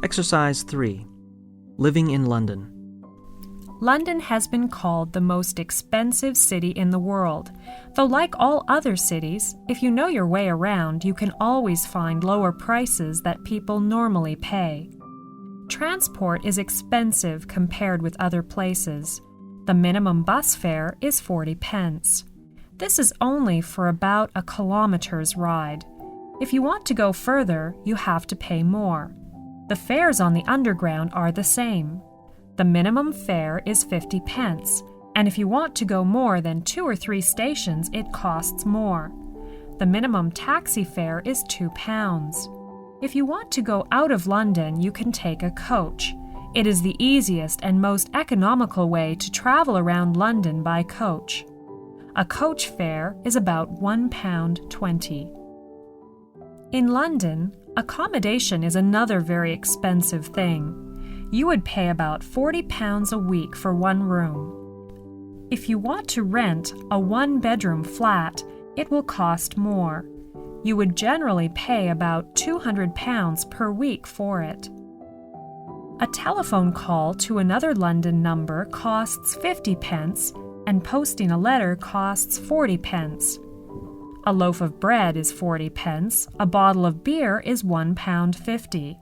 Exercise 3. Living in London. London has been called the most expensive city in the world, though like all other cities, if you know your way around, you can always find lower prices that people normally pay. Transport is expensive compared with other places. The minimum bus fare is 40 pence. This is only for about a kilometer's ride. If you want to go further, you have to pay more. The fares on the Underground are the same. The minimum fare is 50 pence, and if you want to go more than 2 or 3 stations, it costs more. The minimum taxi fare is £2. If you want to go out of London, you can take a coach. It is the easiest and most economical way to travel around London by coach. A coach fare is about £1.20. In London, accommodation is another very expensive thing. You would pay about £40 a week for one room. If you want to rent a one-bedroom flat, it will cost more. You would generally pay about £200 per week for it. A telephone call to another London number costs 50 pence, and posting a letter costs 40 pence. A loaf of bread is 40 pence, a bottle of beer is £1.50.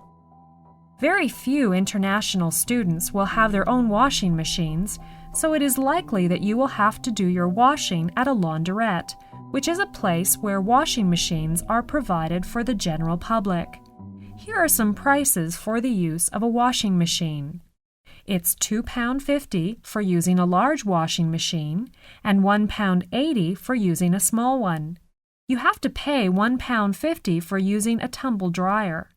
Very few international students will have their own washing machines, so it is likely that you will have to do your washing at a laundrette, which is a place where washing machines are provided for the general public. Here are some prices for the use of a washing machine. It's £2.50 for using a large washing machine and £1.80 for using a small one. You have to pay £1.50 for using a tumble dryer.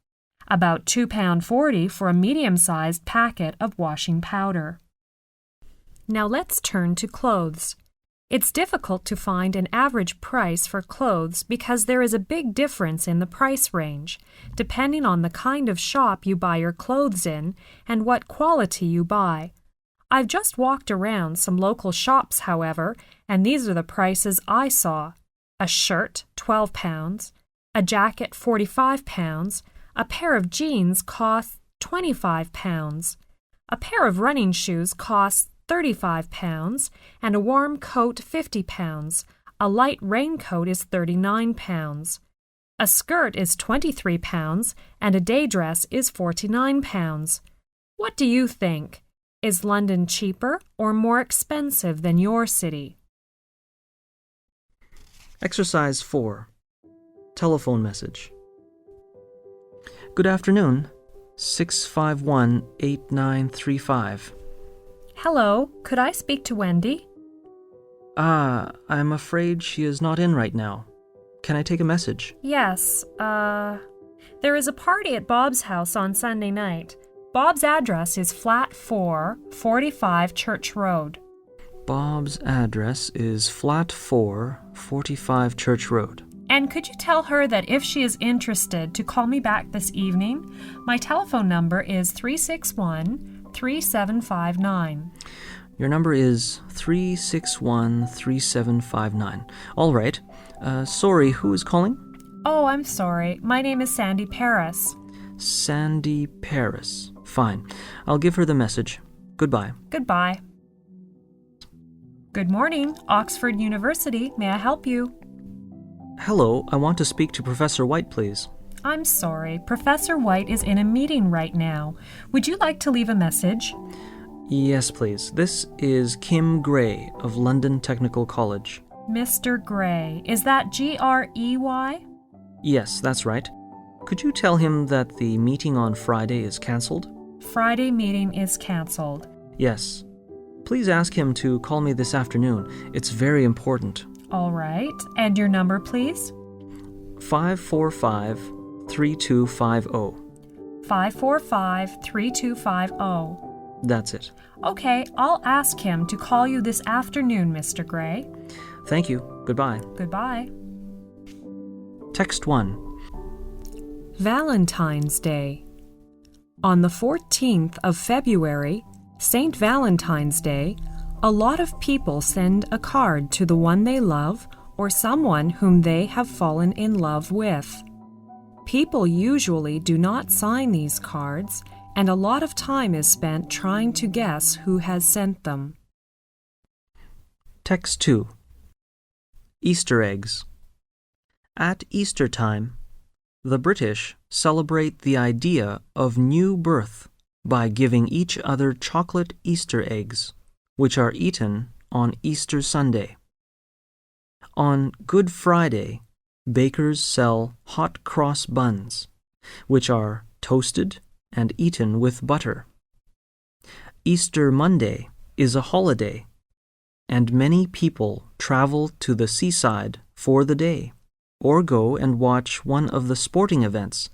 About £2.40 for a medium-sized packet of washing powder. Now let's turn to clothes. It's difficult to find an average price for clothes because there is a big difference in the price range, depending on the kind of shop you buy your clothes in and what quality you buy. I've just walked around some local shops, however, and these are the prices I saw. A shirt, £12, a jacket, £45, a pair of jeans costs £25, a pair of running shoes costs £35, and a warm coat £50. A light raincoat is £39. A skirt is £23, and a day dress is £49. What do you think? Is London cheaper or more expensive than your city? Exercise 4. Telephone message. Good afternoon. 651-8935. Hello, could I speak to Wendy? I'm afraid she is not in right now. Can I take a message? Yes, there is a party at Bob's house on Sunday night. Bob's address is flat 4, 45 Church Road. Bob's address is flat 4, 45 Church Road. And could you tell her that if she is interested to call me back this evening? My telephone number is 361-3759. Your number is 361-3759. All right. Sorry, who is calling? Oh, I'm sorry. My name is Sandy Paris. Sandy Paris. Fine. I'll give her the message. Goodbye. Goodbye. Good morning, Oxford University. May I help you? Hello, I want to speak to Professor White, please. I'm sorry. Professor White is in a meeting right now. Would you like to leave a message? Yes, please. This is Kim Gray of London Technical College. Mr. Gray. Is that Grey? Yes, that's right. Could you tell him that the meeting on Friday is cancelled? Friday meeting is cancelled. Yes. Please ask him to call me this afternoon. It's very important. All right. And your number, please? 545-3250. 545-3250. That's it. Okay, I'll ask him to call you this afternoon, Mr. Gray. Thank you. Goodbye. Goodbye. Text 1. Valentine's Day. On the 14th of February, St. Valentine's Day, a lot of people send a card to the one they love or someone whom they have fallen in love with. People usually do not sign these cards, and a lot of time is spent trying to guess who has sent them. Text 2. Easter eggs. At Easter time, the British celebrate the idea of new birth by giving each other chocolate Easter eggs, which are eaten on Easter Sunday. On Good Friday, bakers sell hot cross buns, which are toasted and eaten with butter. Easter Monday is a holiday, and many people travel to the seaside for the day, or go and watch one of the sporting events,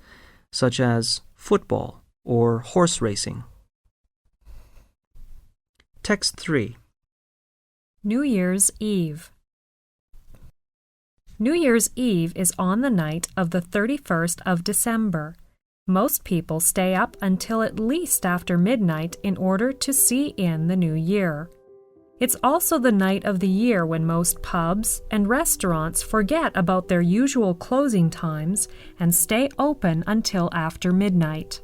such as football or horse racing. Text 3. New Year's Eve. New Year's Eve is on the night of the 31st of December. Most people stay up until at least after midnight in order to see in the new year. It's also the night of the year when most pubs and restaurants forget about their usual closing times and stay open until after midnight.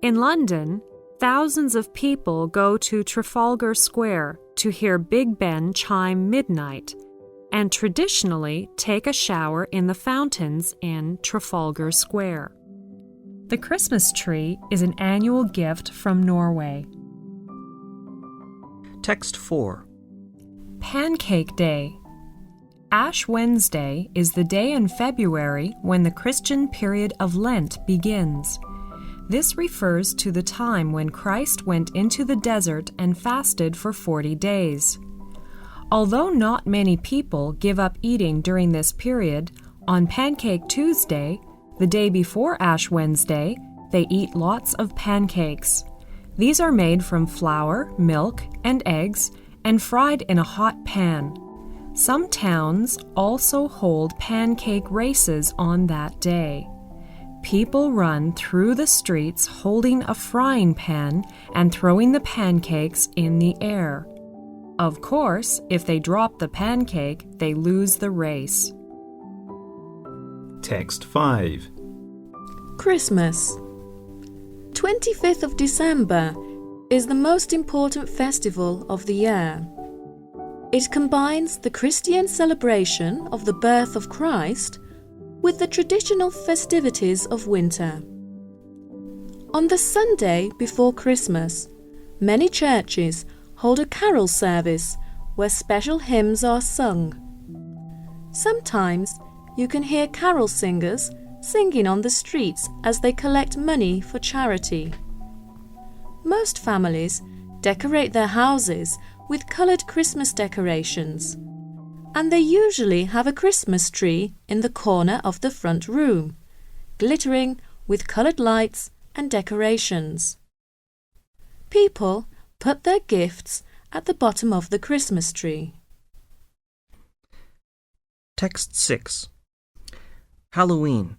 In London, thousands of people go to Trafalgar Square to hear Big Ben chime midnight, and traditionally take a shower in the fountains in Trafalgar Square. The Christmas tree is an annual gift from Norway. Text 4. Pancake Day. Ash Wednesday is the day in February when the Christian period of Lent begins. This refers to the time when Christ went into the desert and fasted for 40 days. Although not many people give up eating during this period, on Pancake Tuesday, the day before Ash Wednesday, they eat lots of pancakes. These are made from flour, milk, and eggs and fried in a hot pan. Some towns also hold pancake races on that day. People run through the streets holding a frying pan and throwing the pancakes in the air. Of course, if they drop the pancake, they lose the race. Text 5. Christmas. 25th of December is the most important festival of the year. It combines the Christian celebration of the birth of Christ with the traditional festivities of winter. On the Sunday before Christmas, many churches hold a carol service where special hymns are sung. Sometimes you can hear carol singers singing on the streets as they collect money for charity. Most families decorate their houses with coloured Christmas decorations, and they usually have a Christmas tree in the corner of the front room, glittering with coloured lights and decorations. People put their gifts at the bottom of the Christmas tree. Text 6. Halloween.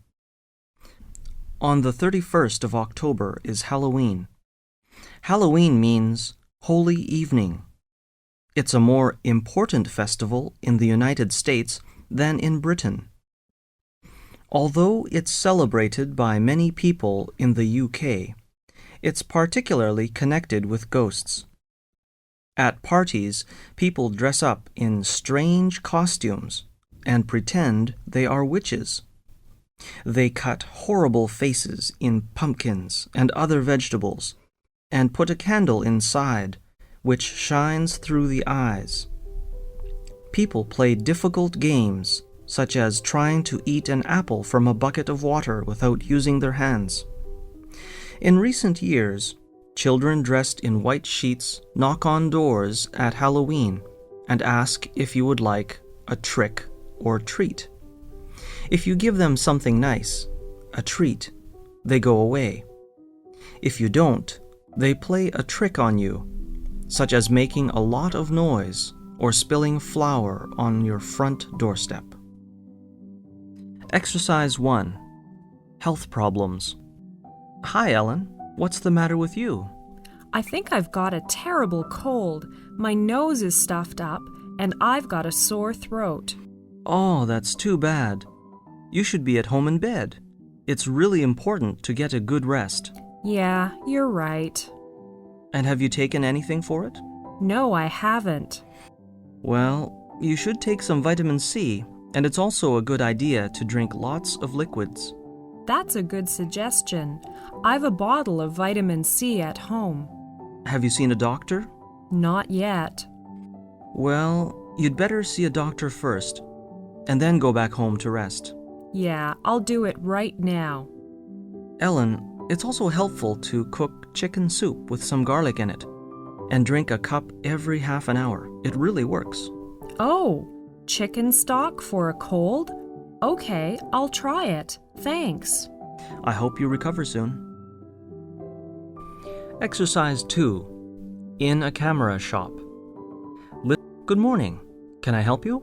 On the 31st of October is Halloween. Halloween means Holy Evening. It's a more important festival in the United States than in Britain. Although it's celebrated by many people in the UK, it's particularly connected with ghosts. At parties, people dress up in strange costumes and pretend they are witches. They cut horrible faces in pumpkins and other vegetables and put a candle inside, which shines through the eyes. People play difficult games, such as trying to eat an apple from a bucket of water without using their hands. In recent years, children dressed in white sheets knock on doors at Halloween and ask if you would like a trick or treat. If you give them something nice, a treat, they go away. If you don't, they play a trick on you, such as making a lot of noise or spilling flour on your front doorstep. Exercise 1. Health problems. Hi, Ellen. What's the matter with you? I think I've got a terrible cold. My nose is stuffed up, and I've got a sore throat. Oh, that's too bad. You should be at home in bed. It's really important to get a good rest. Yeah, you're right. And have you taken anything for it? No, I haven't. Well, you should take some vitamin C, and it's also a good idea to drink lots of liquids. That's a good suggestion. I've a bottle of vitamin C at home. Have you seen a doctor? Not yet. Well, you'd better see a doctor first, and then go back home to rest. Yeah, I'll do it right now. Ellen, it's also helpful to cook chicken soup with some garlic in it, and drink a cup every half an hour. It really works. Oh, chicken stock for a cold? Okay, I'll try it. Thanks. I hope you recover soon. Exercise 2. In a camera shop. Good morning. Can I help you?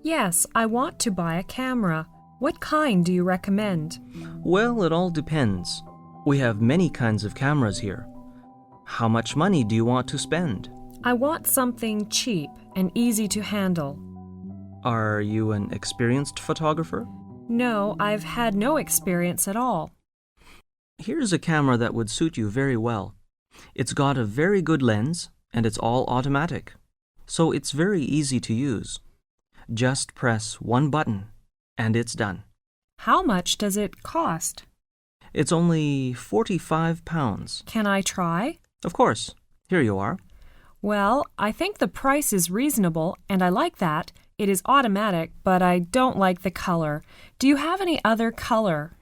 Yes, I want to buy a camera. What kind do you recommend? Well, it all depends. We have many kinds of cameras here. How much money do you want to spend? I want something cheap and easy to handle. Are you an experienced photographer? No, I've had no experience at all. Here's a camera that would suit you very well. It's got a very good lens, and it's all automatic, so it's very easy to use. Just press one button, and it's done. How much does it cost? It's only £45. Can I try? Of course. Here you are. Well, I think the price is reasonable, and I like that. It is automatic, but I don't like the color. Do you have any other color?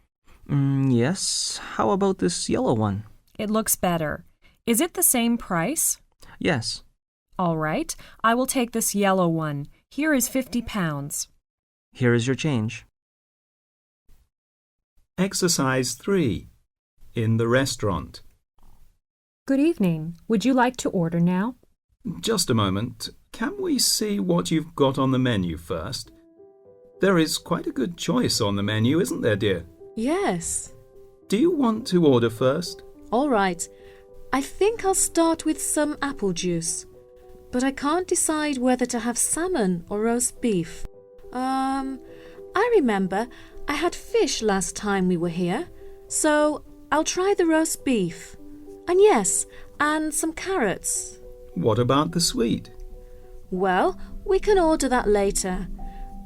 Yes. How about this yellow one? It looks better. Is it the same price? Yes. All right. I will take this yellow one. Here is £50. Here is your change. Exercise 3. In the restaurant. Good evening. Would you like to order now? Just a moment. Can we see what you've got on the menu first? There is quite a good choice on the menu, isn't there, dear? Yes. Do you want to order first? All right. I think I'll start with some apple juice. But I can't decide whether to have salmon or roast beef. I remember I had fish last time we were here, so I'll try the roast beef. And yes, and some carrots. What about the sweet? Well, we can order that later.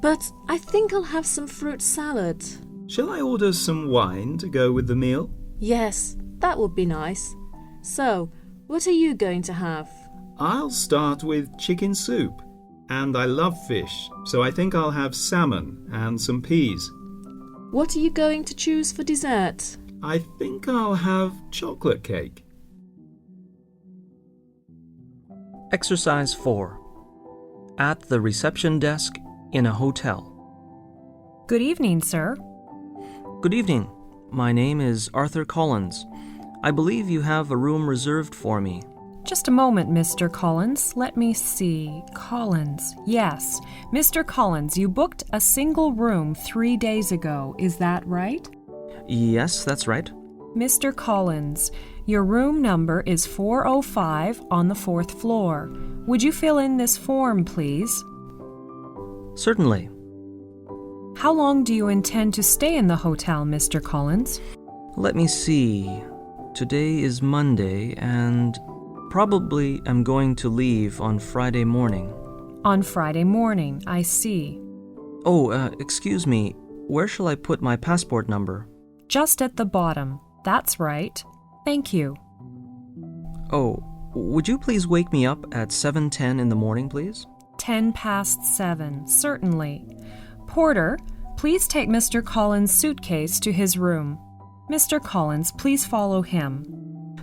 But I think I'll have some fruit salad. Shall I order some wine to go with the meal? Yes, that would be nice. So, what are you going to have? I'll start with chicken soup. And I love fish, so I think I'll have salmon and some peas. What are you going to choose for dessert? I think I'll have chocolate cake. Exercise 4. At the reception desk in a hotel. Good evening, sir. Good evening. My name is Arthur Collins. I believe you have a room reserved for me. Just a moment, Mr. Collins. Let me see. Collins. Yes. Mr. Collins, you booked a single room 3 days ago. Is that right? Yes, that's right. Mr. Collins, your room number is 405 on the 4th floor. Would you fill in this form, please? Certainly. How long do you intend to stay in the hotel, Mr. Collins? Let me see. Today is Monday, and probably I'm going to leave on Friday morning. On Friday morning, I see. Oh, excuse me. Where shall I put my passport number? Just at the bottom. That's right. Thank you. Oh, would you please wake me up at 7:10 in the morning, please? 7:10. Certainly. Porter, please take Mr. Collins' suitcase to his room. Mr. Collins, please follow him.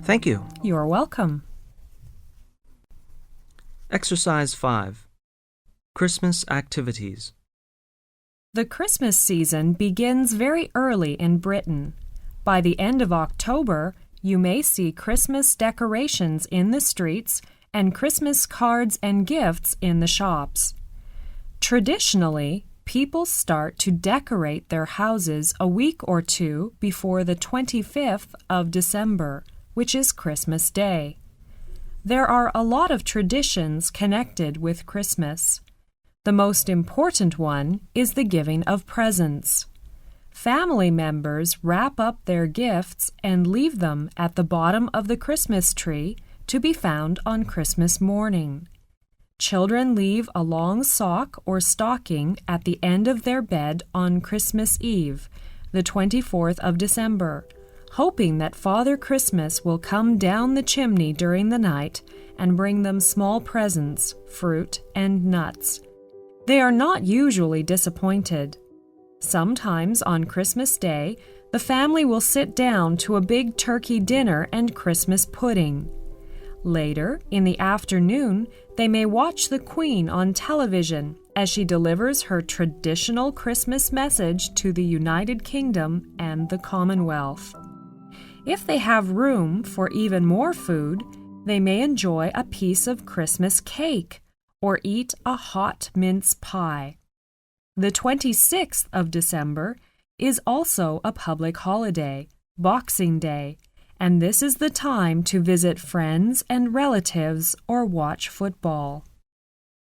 Thank you. You're welcome. Exercise 5. Christmas activities. The Christmas season begins very early in Britain. By the end of October, you may see Christmas decorations in the streets and Christmas cards and gifts in the shops. Traditionally, people start to decorate their houses a week or two before the 25th of December, which is Christmas Day. There are a lot of traditions connected with Christmas. The most important one is the giving of presents. Family members wrap up their gifts and leave them at the bottom of the Christmas tree to be found on Christmas morning. Children leave a long sock or stocking at the end of their bed on Christmas Eve, the 24th of December, hoping that Father Christmas will come down the chimney during the night and bring them small presents, fruit, and nuts. They are not usually disappointed. Sometimes on Christmas Day, the family will sit down to a big turkey dinner and Christmas pudding. Later, in the afternoon, they may watch the Queen on television as she delivers her traditional Christmas message to the United Kingdom and the Commonwealth. If they have room for even more food, they may enjoy a piece of Christmas cake or eat a hot mince pie. The 26th of December is also a public holiday, Boxing Day, and this is the time to visit friends and relatives or watch football.